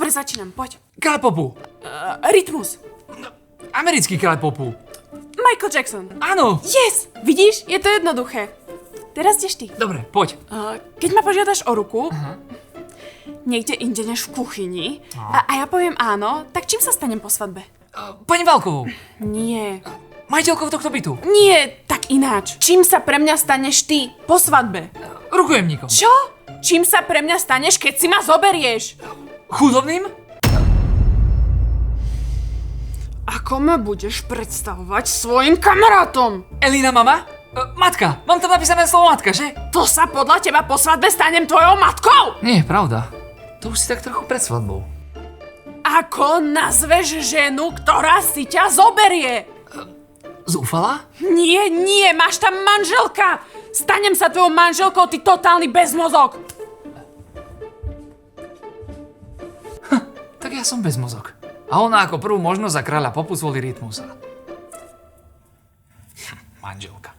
Dobre, začínam, poď. Kráľ popu. Rytmus. Americký kráľ popu. Michael Jackson. Áno. Yes! Vidíš? Je to jednoduché. Teraz ideš ty. Dobre, poď. Keď ma požiadaš o ruku, niekde inde než v kuchyni, a ja poviem áno, tak čím sa stanem po svadbe? Pani Válkovou. Nie. Majiteľkou tohto bytu. Nie, tak ináč. Čím sa pre mňa staneš ty po svadbe? Rukojemníkom. Čo? Čím sa pre mňa staneš, keď si ma zoberieš? Chudobným? Ako ma budeš predstavovať svojim kamarátom? Elína mama? Matka. Mám tam napísané slovo matka, že? To sa podľa teba po svadbe stanem tvojou matkou? Nie, pravda. To už si tak trochu pred svadbou. Ako nazveš ženu, ktorá si ťa zoberie? Zúfala? Nie, máš tam manželka! Stanem sa tvojou manželkou, ty totálny bezmozog! Tak ja som bezmozog. A ona ako prvú možnosť za kráľa popu zvolí Rytmusa. Manželka.